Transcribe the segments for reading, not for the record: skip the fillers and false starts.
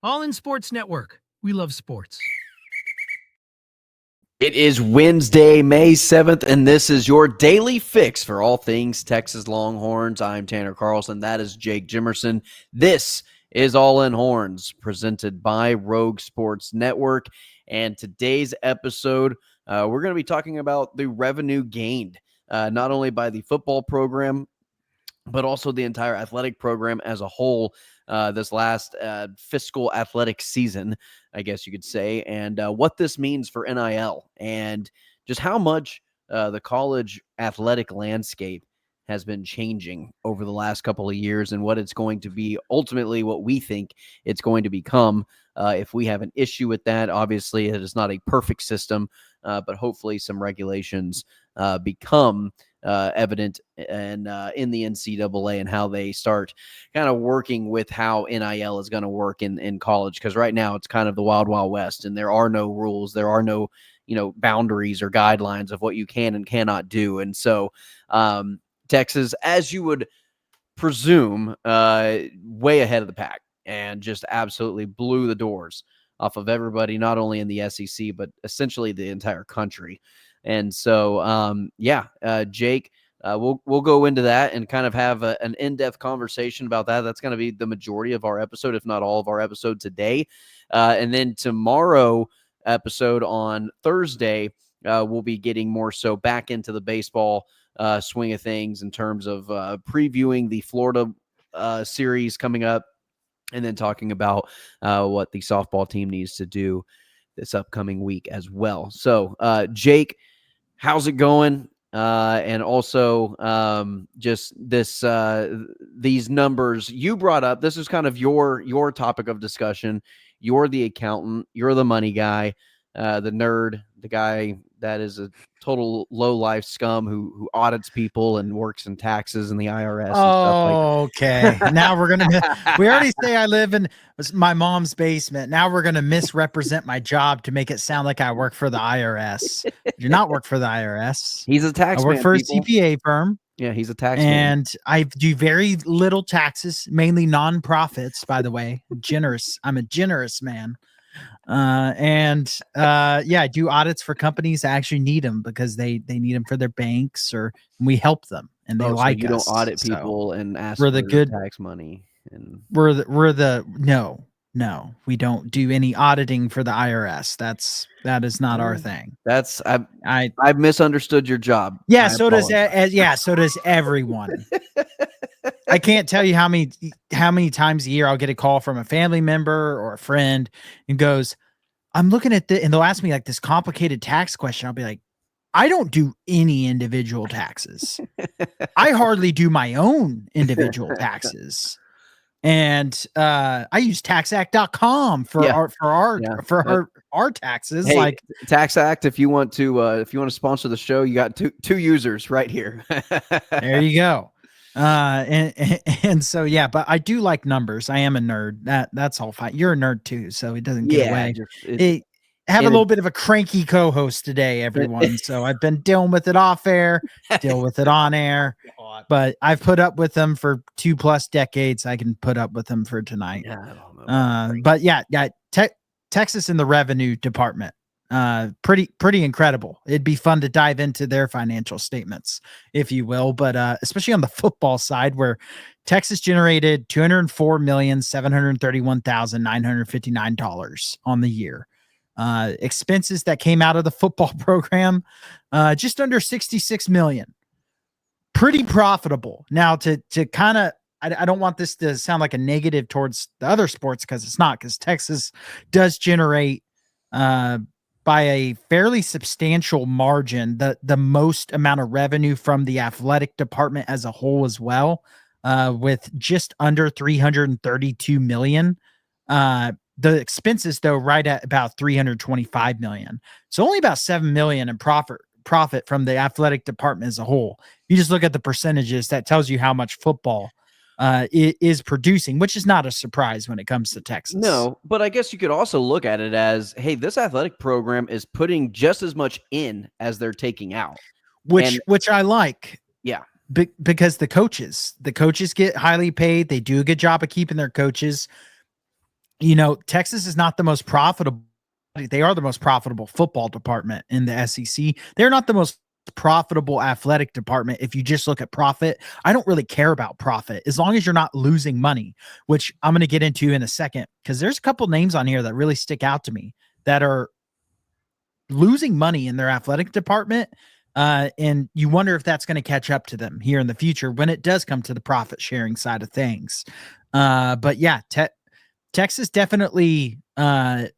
All in Sports Network. We love sports. It is Wednesday, May 7th, and this is your daily fix for all things Texas Longhorns. I'm Tanner Carlson. That is Jake Jimerson. This is All In Horns, presented by Rogue Sports Network. And today's episode, we're going to be talking about the revenue gained, not only by the football program, but also the entire athletic program as a whole this last fiscal athletic season, I guess you could say, and what this means for NIL and just how much the college athletic landscape has been changing over the last couple of years and what it's going to be ultimately what we think it's going to become. If we have an issue with that, obviously it is not a perfect system, but hopefully some regulations become evident and in the NCAA and how they start kind of working with how NIL is going to work in college. Because right now it's kind of the wild, wild west, and there are no rules. There are no, boundaries or guidelines of what you can and cannot do. And so Texas, as you would presume, way ahead of the pack and just absolutely blew the doors off of everybody, not only in the SEC, but essentially the entire country. And so, Jake, we'll go into that and kind of have an in-depth conversation about that. That's going to be the majority of our episode, if not all of our episode today. And then tomorrow episode on Thursday, we'll be getting more so back into the baseball swing of things in terms of previewing the Florida series coming up and then talking about what the softball team needs to do this upcoming week as well. So, Jake, how's it going? And also just this these numbers you brought up. This is kind of your topic of discussion. You're the accountant. You're the money guy, the nerd, the guy that is a total low-life scum who audits people and works in taxes and the IRS and stuff like that. Okay. Now we already say I live in my mom's basement. Now we're going to misrepresent my job to make it sound like I work for the IRS. I do not work for the IRS. He's a tax I work man, for people. a CPA firm. Yeah, he's a tax man. And I do very little taxes, mainly nonprofits, by the way. I'm a generous man. I do audits for companies that actually need them because they need them for their banks, or we help them and they like so you us. don't audit people and ask we're for the good tax money. And no, we don't do any auditing for the IRS. That is not our thing. That's I've misunderstood your job. Yeah, so does everyone. I can't tell you how many times a year I'll get a call from a family member or a friend and goes, I'm looking at and they'll ask me like this complicated tax question. I'll be like, I don't do any individual taxes. I hardly do my own individual taxes. And I use taxact.com for our taxes. Hey, like TaxAct, if you want to sponsor the show, you got two users right here. There you go. And so, yeah, but I do like numbers. I am a nerd. That's all fine. You're a nerd too, so it doesn't get away. I have a little bit of a cranky co-host today, everyone. So I've been dealing with it off air, deal with it on air, but I've put up with them for 2+ decades. I can put up with them for tonight. But yeah, Texas in the revenue department. Pretty incredible. It'd be fun to dive into their financial statements, if you will, but especially on the football side, where Texas generated $204,731,959 on the year. Expenses that came out of the football program, just under $66 million. Pretty profitable. Now to kind of, I don't want this to sound like a negative towards the other sports, because it's not, because Texas does generate by a fairly substantial margin, the most amount of revenue from the athletic department as a whole as well, with just under $332 million. The expenses, though, right at about $325 million. So only about $7 million in profit from the athletic department as a whole. You just look at the percentages, that tells you how much football is producing, which is not a surprise when it comes to Texas. No, but I guess you could also look at it as, hey, this athletic program is putting just as much in as they're taking out. Which I like. Yeah. Because the coaches get highly paid. They do a good job of keeping their coaches. Texas is not the most profitable. They are the most profitable football department in the SEC. They're not the most profitable athletic department. If you just look at profit, I don't really care about profit as long as you're not losing money, which I'm going to get into in a second, because there's a couple names on here that really stick out to me that are losing money in their athletic department. And you wonder if that's going to catch up to them here in the future when it does come to the profit sharing side of things. But yeah, Texas definitely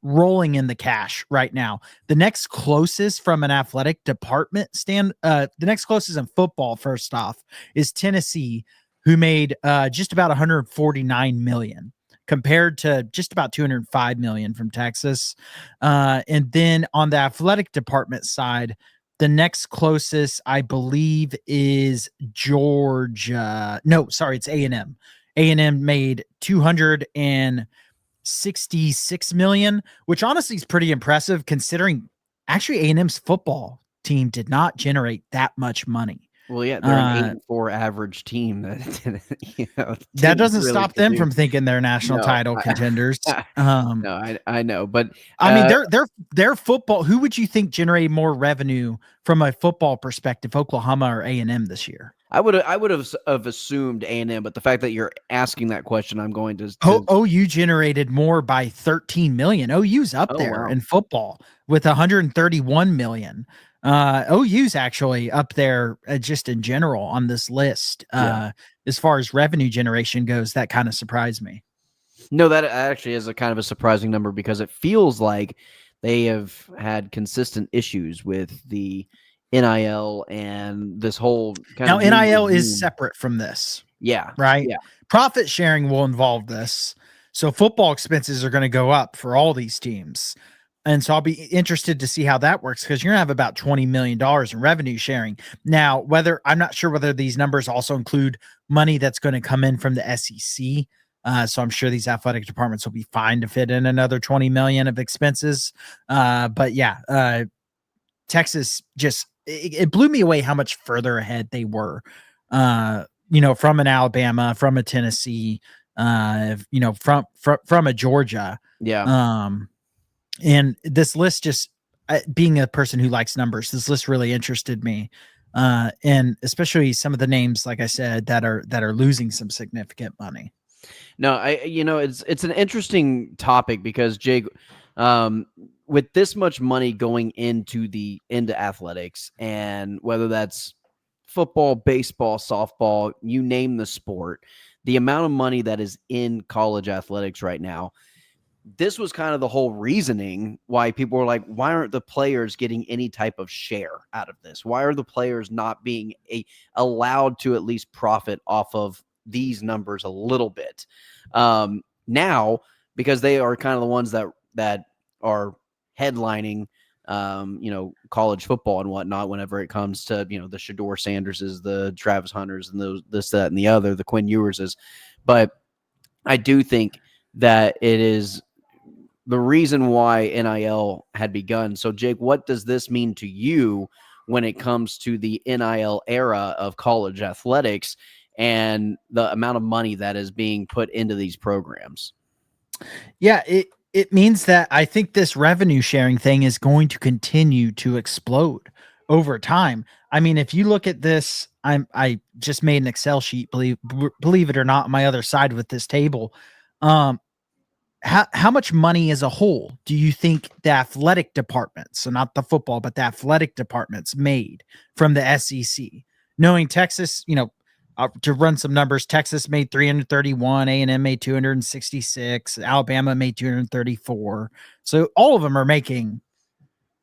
rolling in the cash right now. The next closest from an athletic department the next closest in football, first off, is Tennessee, who made just about 149 million compared to just about 205 million from Texas. And then on the athletic department side, the next closest, I believe, is Georgia. No, sorry, it's A&M. A&M made 266 million, which honestly is pretty impressive considering actually A&M's football team did not generate that much money. Well, yeah, they're an 8-4 average team. That doesn't stop them from thinking they're national title contenders. No, I know, but I mean, their football. Who would you think generated more revenue from a football perspective, Oklahoma or A&M this year? I would have assumed A&M, but the fact that you're asking that question, I'm going to OU generated more by 13 million. OU's up there in football with 131 million. OU's actually up there just in general on this list. As far as revenue generation goes, that kind of surprised me. No, that actually is a kind of a surprising number because it feels like they have had consistent issues with the NIL and this whole kind of NIL is separate from this. Yeah. Right. Yeah. Profit sharing will involve this. So football expenses are going to go up for all these teams. And so I'll be interested to see how that works because you're going to have about $20 million in revenue sharing. Now, I'm not sure whether these numbers also include money that's going to come in from the SEC. So I'm sure these athletic departments will be fine to fit in another 20 million of expenses. But yeah, Texas just, it blew me away how much further ahead they were, from an Alabama, from a Tennessee, from a Georgia. Yeah. And this list just being a person who likes numbers, this list really interested me. And especially some of the names, like I said, that are losing some significant money. No, it's an interesting topic because Jake, with this much money going into athletics, and whether that's football, baseball, softball, you name the sport, the amount of money that is in college athletics right now, this was kind of the whole reasoning why people were like, why aren't the players getting any type of share out of this? Why are the players not being allowed to at least profit off of these numbers a little bit? Now, because they are kind of the ones that are headlining, college football and whatnot, whenever it comes to, the Shador Sanderses, the Travis Hunters, and this, that, and the other, the Quinn Ewerses. But I do think that it is the reason why NIL had begun. So, Jake, what does this mean to you when it comes to the NIL era of college athletics and the amount of money that is being put into these programs? Yeah, it means that I think this revenue sharing thing is going to continue to explode over time. I mean, if you look at this, I just made an Excel sheet, believe it or not, on my other side with this table. How much money as a whole do you think the athletic departments, so not the football, but the athletic departments made from the SEC? Knowing Texas, to run some numbers, Texas made 331, A&M made 266, Alabama made 234. So all of them are making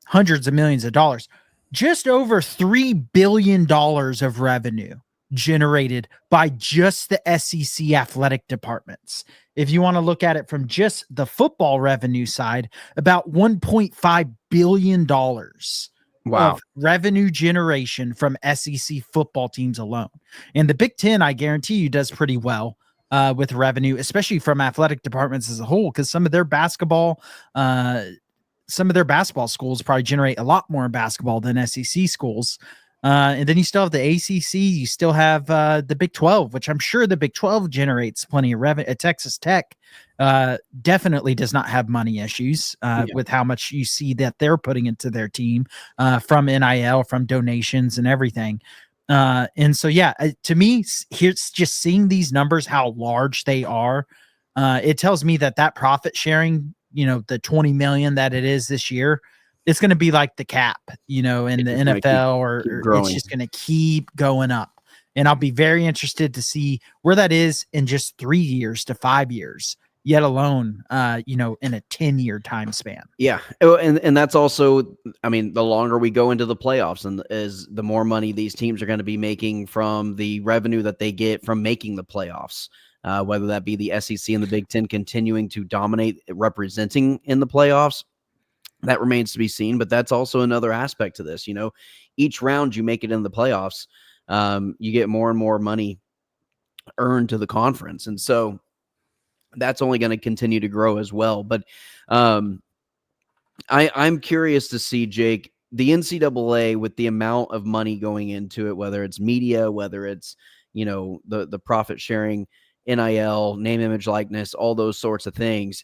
hundreds of millions of dollars. Just over $3 billion of revenue generated by just the SEC athletic departments. If you want to look at it from just the football revenue side, about $1.5 billion of revenue generation from SEC football teams alone. And the Big Ten, I guarantee you, does pretty well with revenue, especially from athletic departments as a whole, because some of their basketball schools probably generate a lot more in basketball than SEC schools. And then you still have the ACC. You still have the Big 12, which I'm sure the Big 12 generates plenty of revenue. Texas Tech definitely does not have money issues with how much you see that they're putting into their team from NIL, from donations and everything. And so, to me, here's just seeing these numbers, how large they are. It tells me that profit sharing, the 20 million that it is this year, it's going to be like the cap, in the NFL, or it's just going to keep going up. And I'll be very interested to see where that is in just 3 years to 5 years, yet alone, in a 10-year time span. Yeah. And that's also, I mean, the longer we go into the playoffs, and is the more money these teams are going to be making from the revenue that they get from making the playoffs. Whether that be the SEC and the Big Ten continuing to dominate representing in the playoffs, that remains to be seen. But that's also another aspect to this. Each round you make it in the playoffs, you get more and more money earned to the conference. And so that's only going to continue to grow as well. But I'm curious to see, Jake, the NCAA, with the amount of money going into it, whether it's media, whether it's, the profit sharing, NIL, name, image, likeness, all those sorts of things.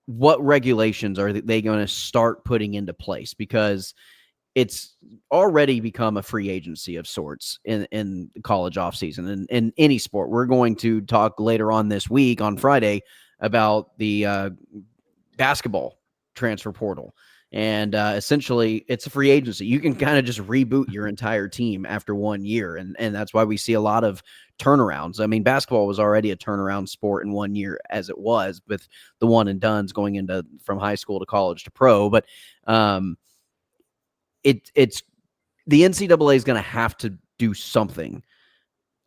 What regulations are they going to start putting into place? Because it's already become a free agency of sorts in college offseason and in any sport. We're going to talk later on this week on Friday about the basketball transfer portal. And essentially, it's a free agency. You can kind of just reboot your entire team after 1 year. And that's why we see a lot of turnarounds. I mean, basketball was already a turnaround sport in 1 year as it was, with the one and dones going into from high school to college to pro. But it's the NCAA is going to have to do something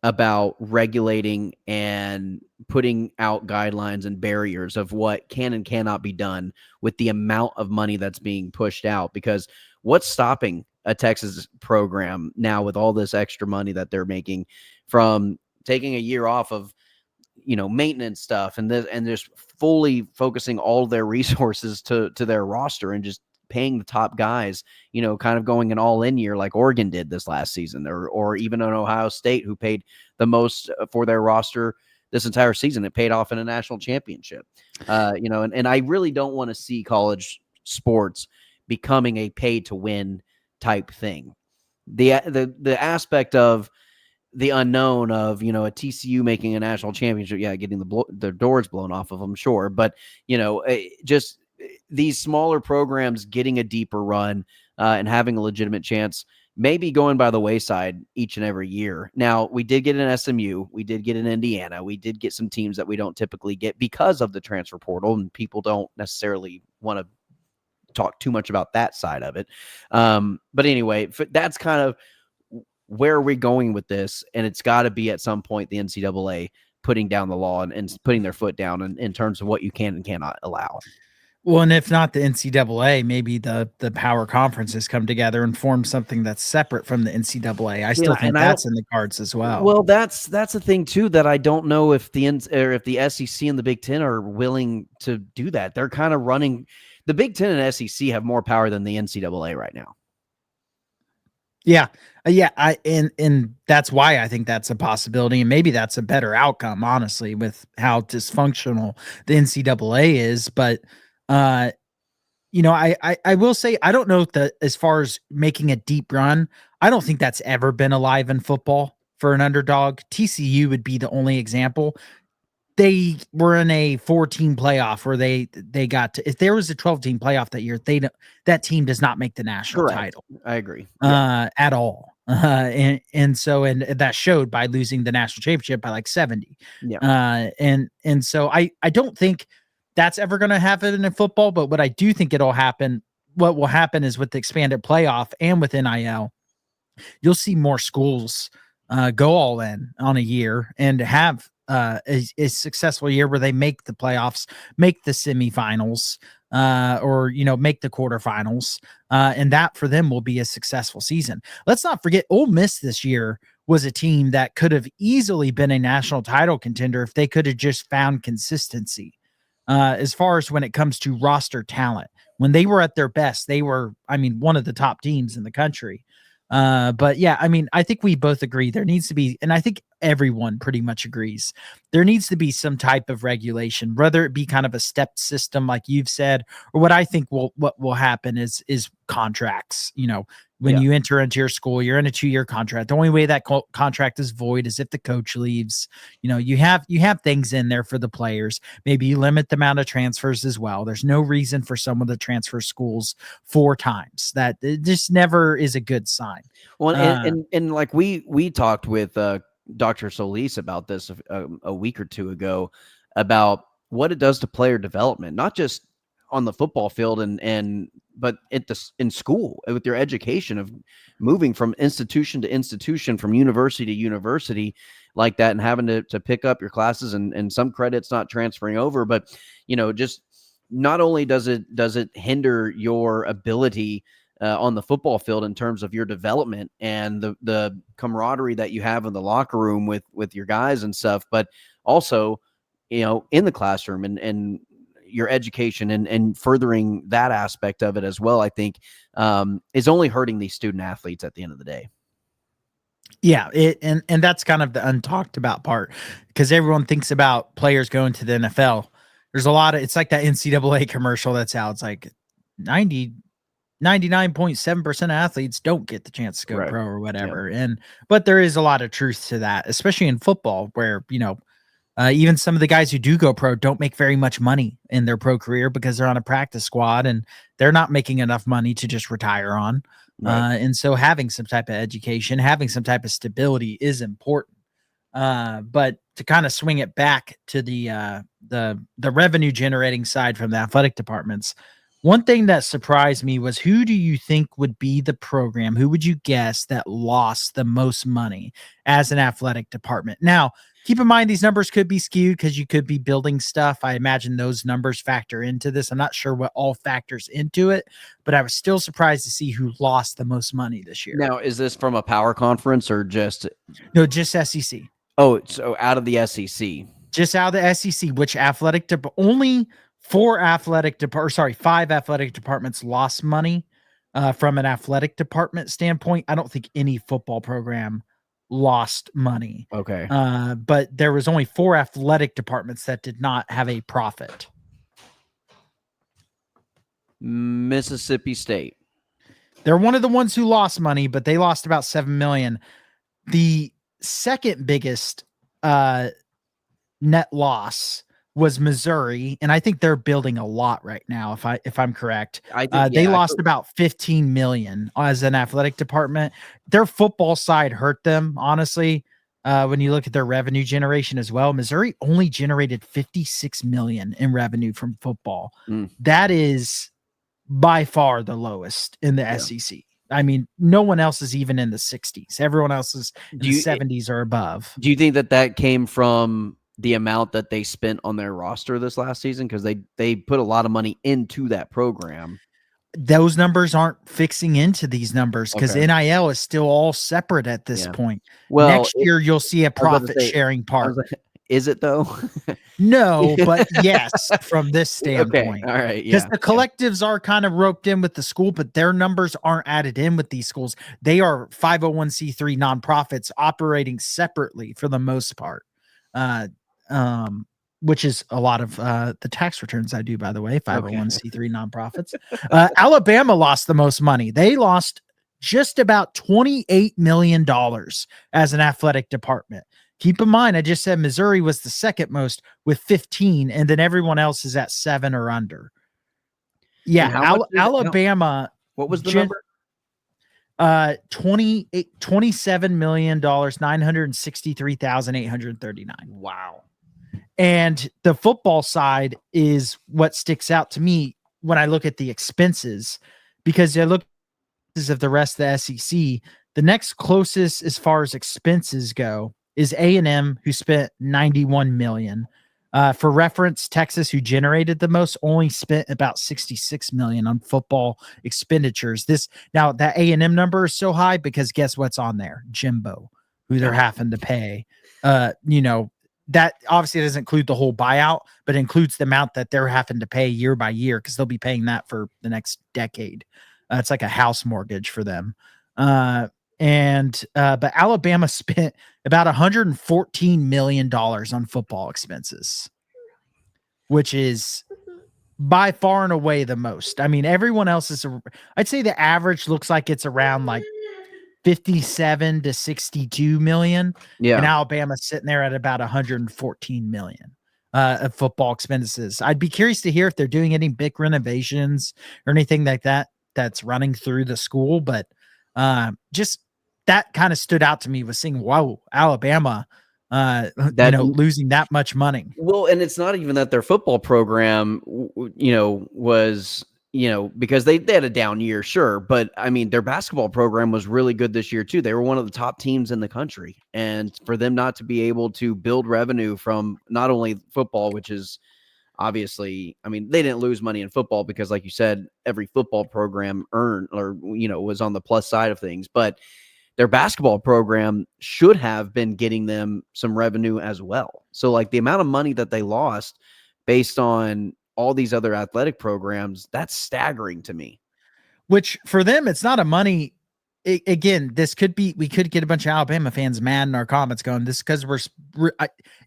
about regulating and putting out guidelines and barriers of what can and cannot be done with the amount of money that's being pushed out. Because what's stopping a Texas program now, with all this extra money that they're making, from taking a year off of, maintenance stuff and just fully focusing all their resources to their roster and just paying the top guys, kind of going an all-in year like Oregon did this last season, or even in Ohio State, who paid the most for their roster this entire season. It paid off in a national championship. And I really don't want to see college sports becoming a pay-to-win type thing. The aspect of the unknown of, a TCU making a national championship, getting the doors blown off of them, sure, but just these smaller programs getting a deeper run and having a legitimate chance, maybe going by the wayside each and every year. Now, we did get an SMU, we did get an Indiana, we did get some teams that we don't typically get because of the transfer portal, and people don't necessarily want to talk too much about that side of it. But anyway, that's kind of where are we going with this, and it's got to be at some point the NCAA putting down the law and putting their foot down in terms of what you can and cannot allow. Well, and if not the NCAA, maybe the power conferences come together and form something that's separate from the NCAA. I still think that's in the cards as well. Well, that's a thing too, that I don't know if the SEC and the Big Ten are willing to do that. They're kind of running. The Big Ten and SEC have more power than the NCAA right now. Yeah. And that's why I think that's a possibility. And maybe that's a better outcome, honestly, with how dysfunctional the NCAA is. But, I will say, I don't know that as far as making a deep run, I don't think that's ever been alive in football for an underdog. TCU would be the only example. They were in a 4-team playoff where they got to, if there was a 12-team playoff that year, that team does not make the national title. I agree. At all. And that showed by losing the national championship by like 70. Yeah. And so I don't think that's ever going to happen in football, but what I do think what will happen is with the expanded playoff and with NIL, you'll see more schools go all in on a year and have a successful year where they make the playoffs, make the semifinals, or make the quarterfinals, and that for them will be a successful season. Let's not forget, Ole Miss this year was a team that could have easily been a national title contender if they could have just found consistency as far as when it comes to roster talent. When they were at their best, they were, I mean, one of the top teams in the country. But yeah, I mean, I think we both agree there needs to be, and I think everyone pretty much agrees, there needs to be some type of regulation, whether it be kind of a stepped system like you've said, or what I think what will happen is contracts. When Yeah. you enter into your school, you're in a 2-year contract. The only way that contract is void is if the coach leaves. You have things in there for the players. Maybe you limit the amount of transfers as well. There's no reason for someone to transfer schools 4 times. That it just never is a good sign. Well, and like we talked with Dr. Solis about this a week or two ago about what it does to player development, not just on the football field but in school with your education of moving from institution to institution, from university to university like that, and having to pick up your classes and some credits not transferring over. But just not only does it hinder your ability on the football field in terms of your development and the camaraderie that you have in the locker room with your guys and stuff, but also in the classroom and your education and furthering that aspect of it as well, I think is only hurting these student athletes at the end of the day. Yeah, and that's kind of the untalked about part, because everyone thinks about players going to the NFL. There's a lot of, it's like that NCAA commercial that's out. It's like 99.7% of athletes don't get the chance to go pro or whatever. Yeah. But there is a lot of truth to that, especially in football, where, even some of the guys who do go pro don't make very much money in their pro career because they're on a practice squad and they're not making enough money to just retire on. Right. And so having some type of education, having some type of stability is important. But to kind of swing it back to the revenue generating side from the athletic departments, one thing that surprised me was, who do you think would be the program? Who would you guess that lost the most money as an athletic department? Now, keep in mind, these numbers could be skewed because you could be building stuff. I imagine those numbers factor into this. I'm not sure what all factors into it, but I was still surprised to see who lost the most money this year. Now, is this from a power conference or just? No, just SEC. Oh, so out of the SEC. Just out of the SEC, which only 5 athletic departments lost money from an athletic department standpoint. I don't think any football program lost money. Okay. But there was only 4 athletic departments that did not have a profit. Mississippi State. They're one of the ones who lost money, but they lost about $7 million. The second biggest net loss was Missouri, and I think they're building a lot right now. If I'm correct, they lost about $15 million as an athletic department. Their football side hurt them, honestly. When you look at their revenue generation as well, Missouri only generated $56 million in revenue from football. That is by far the lowest in the SEC. I mean, no one else is even in the 60s. Everyone else is in the 70s or above. Do you think that came from the amount that they spent on their roster this last season? Because they put a lot of money into that program. Those numbers aren't fixing into these numbers because NIL is still all separate at this point. Well, next year you'll see a profit sharing part. Is it though? No, but yes, from this standpoint. All right. Because the collectives are kind of roped in with the school, but their numbers aren't added in with these schools. They are 501c3 nonprofits operating separately for the most part. Which is a lot of the tax returns I do, by the way, 501c3 nonprofits. Alabama lost the most money. They lost just about $28 million as an athletic department. Keep in mind, I just said Missouri was the second most with 15, and then everyone else is at 7 or under. Yeah, Alabama. What was the number? $27 million, $963,839. Wow. And the football side is what sticks out to me when I look at the expenses, because I look at the rest of the SEC. The next closest as far as expenses go is A&M, who spent $91 million. For reference, Texas, who generated the most, only spent about $66 million on football expenditures. Now that A&M number is so high because guess what's on there? Jimbo, who they're having to pay. that obviously doesn't include the whole buyout, but includes the amount that they're having to pay year by year because they'll be paying that for the next decade. It's like a house mortgage for them. But Alabama spent about $114 million on football expenses, which is by far and away the most. I mean, everyone else is, I'd say the average looks like it's around like 57 to 62 million. And Yeah. Alabama's sitting there at about 114 million of football expenses. I'd be curious to hear if they're doing any big renovations or anything like that that's running through the school. But just that kind of stood out to me, was seeing, wow, Alabama, losing that much money. Well, and it's not even that their football program, was, because they had a down year, sure. But I mean, their basketball program was really good this year too. They were one of the top teams in the country. And for them not to be able to build revenue from not only football, which is obviously, I mean, they didn't lose money in football because, like you said, every football program earned or, was on the plus side of things. But their basketball program should have been getting them some revenue as well. So like the amount of money that they lost based on all these other athletic programs, that's staggering to me. Which for them, it's not a money. Again, we could get a bunch of Alabama fans mad in our comments going, this because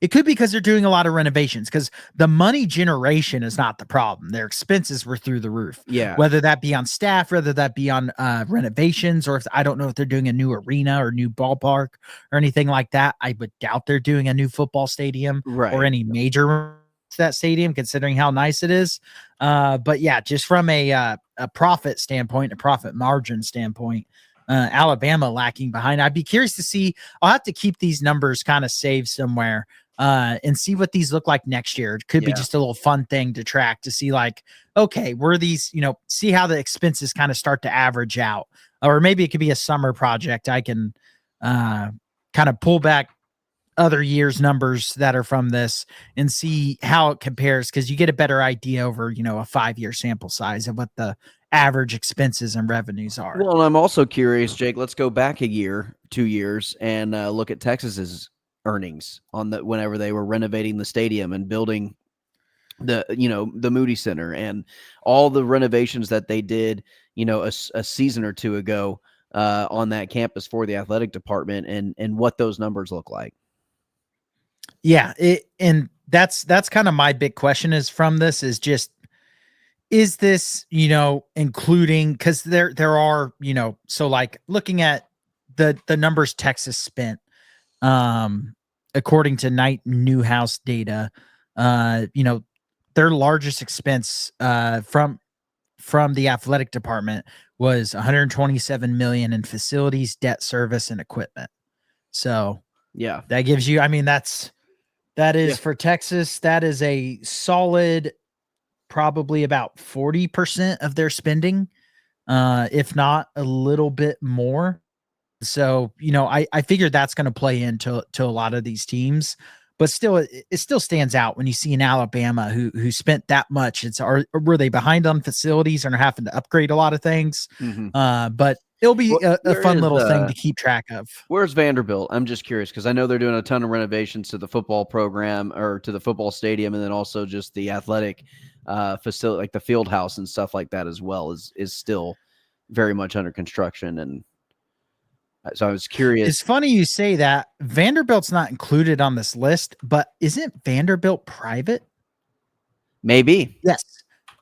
it could be because they're doing a lot of renovations, because the money generation is not the problem. Their expenses were through the roof. Yeah. Whether that be on staff, whether that be on renovations, or if I don't know if they're doing a new arena or new ballpark or anything like that. I would doubt they're doing a new football stadium or any major that stadium, considering how nice it is. But yeah, just from a profit standpoint, a profit margin standpoint, Alabama lacking behind. I'd be curious to see. I'll have to keep these numbers kind of saved somewhere and see what these look like next year. It could be just a little fun thing to track to see, like, okay, were these, see how the expenses kind of start to average out. Or maybe it could be a summer project. I can kind of pull back other years' numbers that are from this and see how it compares, because you get a better idea over, a 5-year sample size of what the average expenses and revenues are. Well, and I'm also curious, Jake, let's go back a year, 2 years, and look at Texas's earnings on whenever they were renovating the stadium and building the Moody Center and all the renovations that they did, a season or two ago on that campus for the athletic department, and what those numbers look like. Yeah. And that's kind of my big question is this, including, because there are, so like looking at the numbers Texas spent, according to Knight Newhouse data, their largest expense from the athletic department was $127 million in facilities, debt service, and equipment. So yeah, that gives you, I mean, that is for Texas, that is a solid, probably about 40% of their spending, if not a little bit more. So, I figured that's going to play into a lot of these teams, but still, it still stands out when you see an Alabama who spent that much. Were they behind on facilities and are having to upgrade a lot of things? Mm-hmm. But it'll be a fun little thing to keep track of. Where's Vanderbilt? I'm just curious because I know they're doing a ton of renovations to the football program or to the football stadium, and then also just the athletic facility, like the field house and stuff like that as well, is still very much under construction. And so I was curious. It's funny you say that. Vanderbilt's not included on this list, but isn't Vanderbilt private? Maybe. Yes.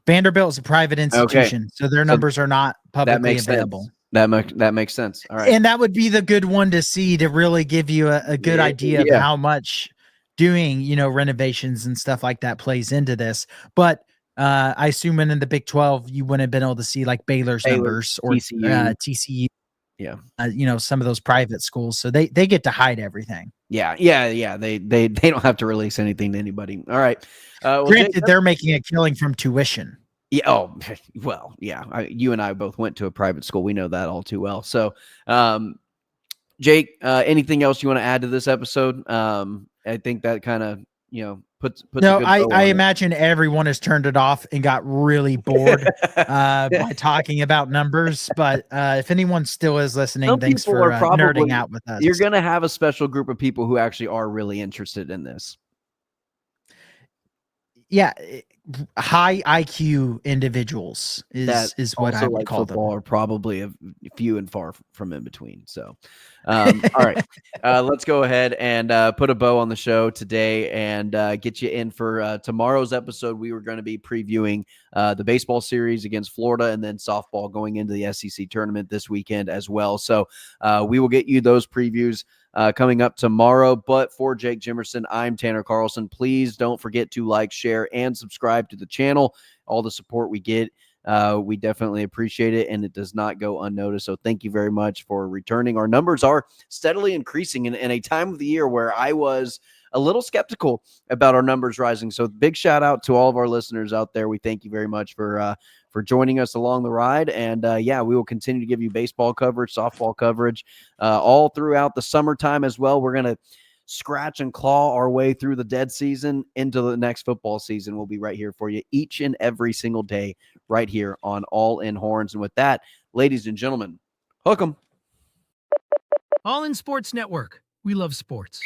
Vanderbilt is a private institution, so their numbers are not publicly available. That makes sense. All right. And that would be the good one to see to really give you a good idea of how much doing, renovations and stuff like that plays into this. But I assume in the Big 12, you wouldn't have been able to see like Baylor's numbers or TCU. Yeah. Some of those private schools. So they get to hide everything. Yeah. They don't have to release anything to anybody. All right. Granted, Jake, they're making a killing from tuition. Yeah. Oh, well, yeah. You and I both went to a private school. We know that all too well. So, Jake, anything else you want to add to this episode? I think that kind of, puts no, I imagine everyone has turned it off and got really bored by talking about numbers. But if anyone still is listening, thanks for nerding out with us. You're going to have a special group of people who actually are really interested in this. yeah, high IQ individuals That is what I also would like call football them. are probably a few and far from in between. So, all right, let's go ahead and put a bow on the show today and get you in for tomorrow's episode. We were going to be previewing the baseball series against Florida and then softball going into the SEC tournament this weekend as well. So we will get you those previews coming up tomorrow. But for Jake Jimerson, I'm Tanner Carlson. Please don't forget to like, share, and subscribe to the channel. All the support we get, we definitely appreciate it, and it does not go unnoticed. So thank you very much for returning. Our numbers are steadily increasing in a time of the year where I was a little skeptical about our numbers rising. So big shout out to all of our listeners out there. We thank you very much for joining us along the ride. And yeah, we will continue to give you baseball coverage, softball coverage, all throughout the summertime as well. We're going to scratch and claw our way through the dead season into the next football season. We'll be right here for you each and every single day right here on All In Horns. And with that, ladies and gentlemen, hook 'em. All in Sports Network. We love sports.